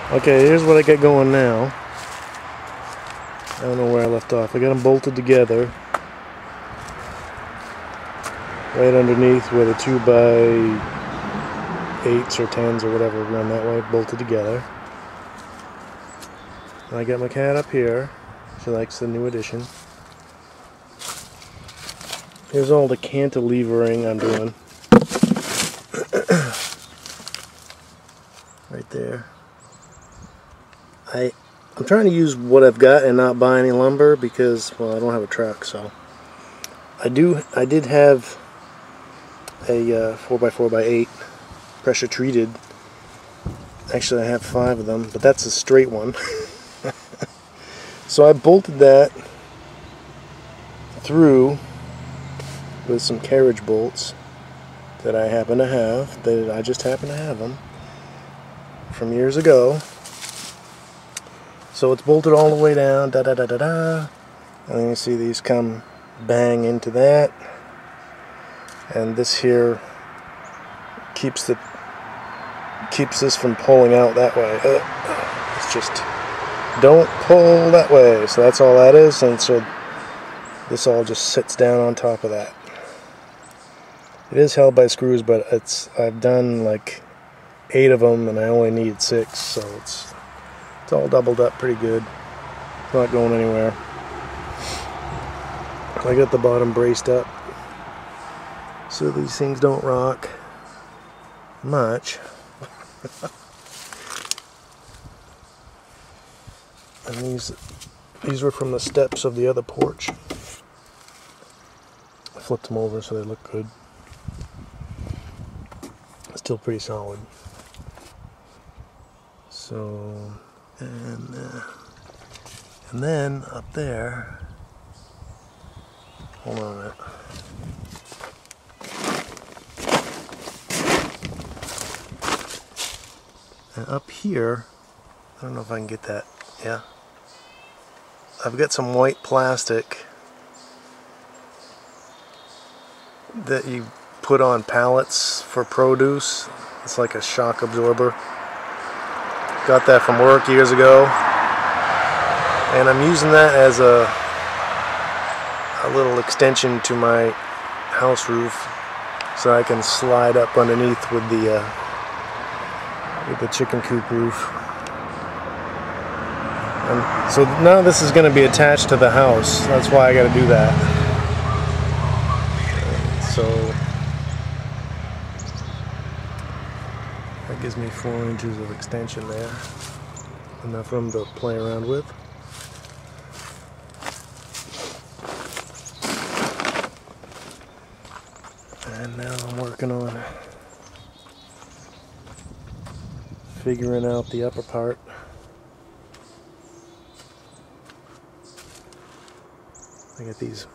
Okay, here's what I got going now. I don't know where I left off. I got them bolted together right underneath where the 2x8s or 10s or whatever run that way, bolted together. And I got my cat up here. She likes the new addition. Here's all the cantilevering I'm doing. Right there. I'm trying to use what I've got and not buy any lumber because, well, I don't have a truck, so I did have a 4x4x8 pressure treated. Actually, I have 5 of them, but that's a straight one. So I bolted that through with some carriage bolts that I happen to have. I just happen to have them from years ago. So it's bolted all the way down, da da da da da, and then you see these come bang into that, and this here keeps this from pulling out that way. It's just don't pull that way. So that's all that is, and so this all just sits down on top of that. It is held by screws, but I've done like 8 of them, and I only need 6, so it's all doubled up pretty good. It's not going anywhere. I got the bottom braced up so these things don't rock much. And these were from the steps of the other porch. I flipped them over so they look good. Still pretty solid. So, and then up there, hold on a minute. And up here, I don't know if I can get that, yeah. I've got some white plastic that you put on pallets for produce. It's like a shock absorber. Got that from work years ago, and I'm using that as a little extension to my house roof, so I can slide up underneath with the chicken coop roof. And so now this is going to be attached to the house. That's why I got to do that. So that gives me 4 inches of extension there. Enough room to play around with. And now I'm working on figuring out the upper part. I got these.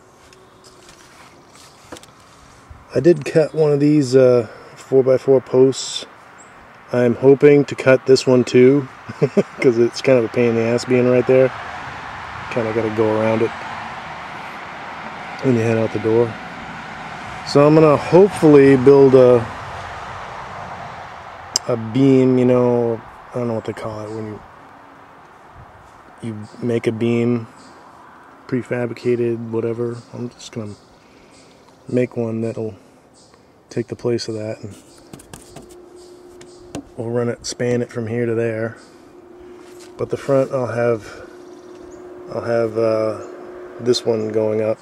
I did cut one of these 4x4 posts. I'm hoping to cut this one too, because it's kind of a pain in the ass being right there. Kind of got to go around it when you head out the door. So I'm gonna hopefully build a beam, you know, I don't know what they call it when you make a beam, prefabricated, whatever. I'm just gonna make one that'll take the place of that, and we'll run it, span it from here to there. But the front, I'll have this one going up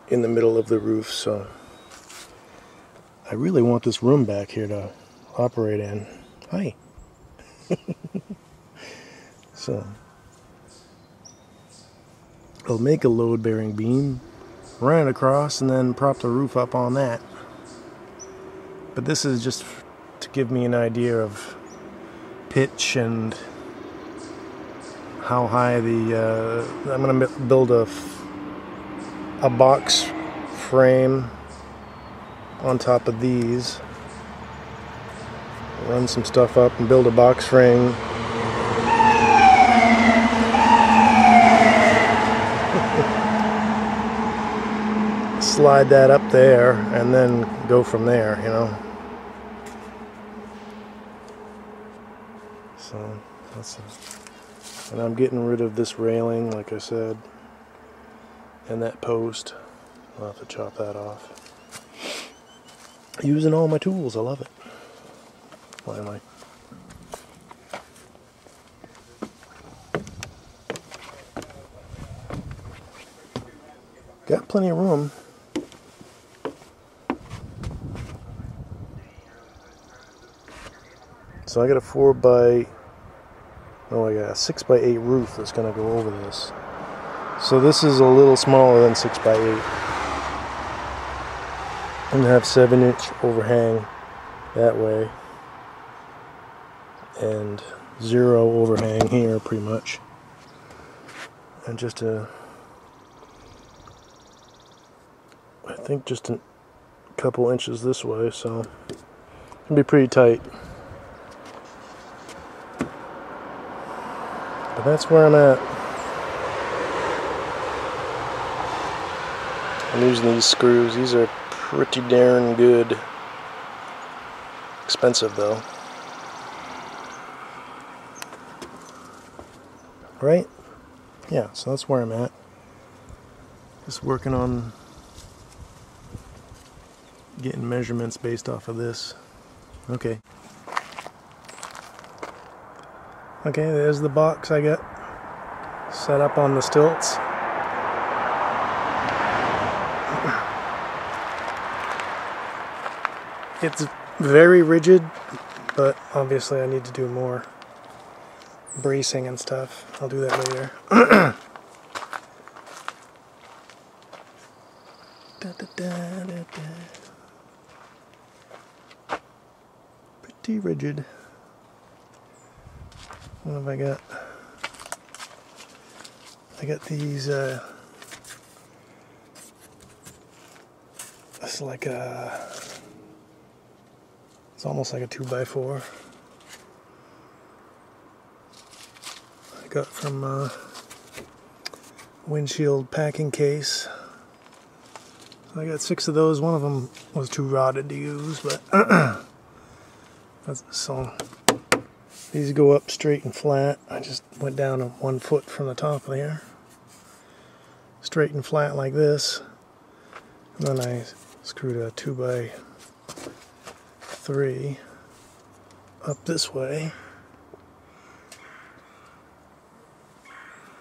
in the middle of the roof. So I really want this room back here to operate in. Hi. So I'll make a load-bearing beam, run it across, and then prop the roof up on that. But this is just to give me an idea of pitch and how high the I'm gonna build a box frame on top of these, run some stuff up and build a box frame. Slide that up there and then go from there, you know. So that's and I'm getting rid of this railing, like I said, and that post. I'll have to chop that off. Using all my tools, I love it. Why am I? Got plenty of room. So I got a 4x, oh, I got a 6x8 roof that's going to go over this. So this is a little smaller than 6x8. I'm going to have 7-inch overhang that way. And 0 overhang here, pretty much. And just a, I think just a couple inches this way, so it'll be pretty tight. But that's where I'm at. I'm using these screws. These are pretty darn good. Expensive though. Right? Yeah, so that's where I'm at. Just working on getting measurements based off of this. Okay. Okay, there's the box I got set up on the stilts. It's very rigid, but obviously I need to do more bracing and stuff. I'll do that later. Pretty rigid. What have I got? I got these, it's like a, it's almost like a 2x4. I got from windshield packing case. So I got 6 of those. One of them was too rotted to use, but that's, so these go up straight and flat. I just went down 1 foot from the top there. Straight and flat like this. And then I screwed a 2x3 up this way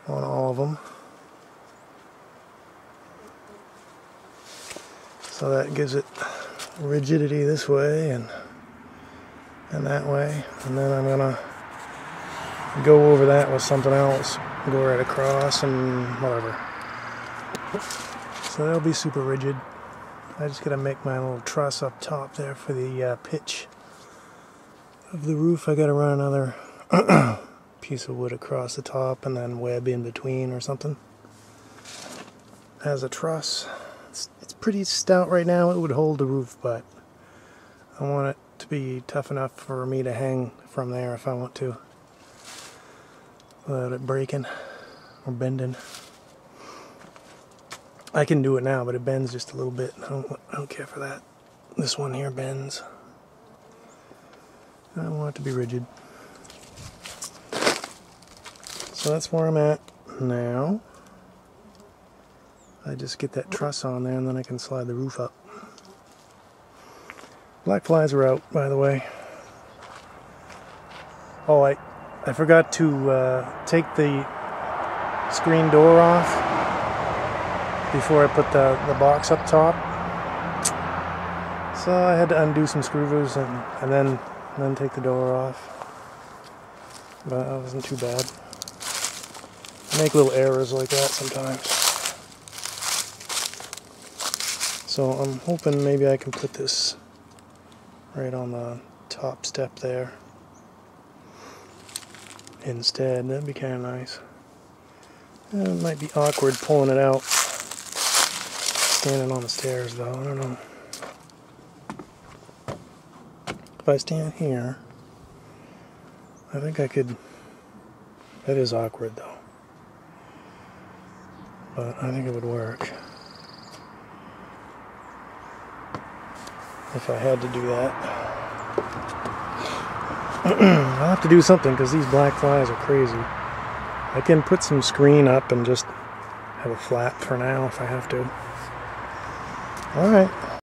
on all of them. So that gives it rigidity this way and that way, and then I'm gonna go over that with something else, go right across and whatever. So that'll be super rigid. I just gotta make my little truss up top there for the pitch of the roof. I gotta run another piece of wood across the top and then web in between or something as a truss. It's pretty stout right now. It would hold the roof, but I want it to be tough enough for me to hang from there if I want to, without it breaking or bending. I can do it now, but it bends just a little bit. I don't care for that. This one here bends. I want it to be rigid. So that's where I'm at now. I just get that truss on there and then I can slide the roof up. Black flies are out, by the way. Oh, I forgot to take the screen door off before I put the box up top. So I had to undo some screws and then take the door off. But that wasn't too bad. I make little errors like that sometimes. So I'm hoping maybe I can put this right on the top step there instead. That'd be kind of nice. It might be awkward pulling it out standing on the stairs though. I don't know. If I stand here, I think I could. That is awkward though, but I think it would work if I had to do that. I'll have to do something because these black flies are crazy. I can put some screen up and just have a flat for now if I have to. Alright.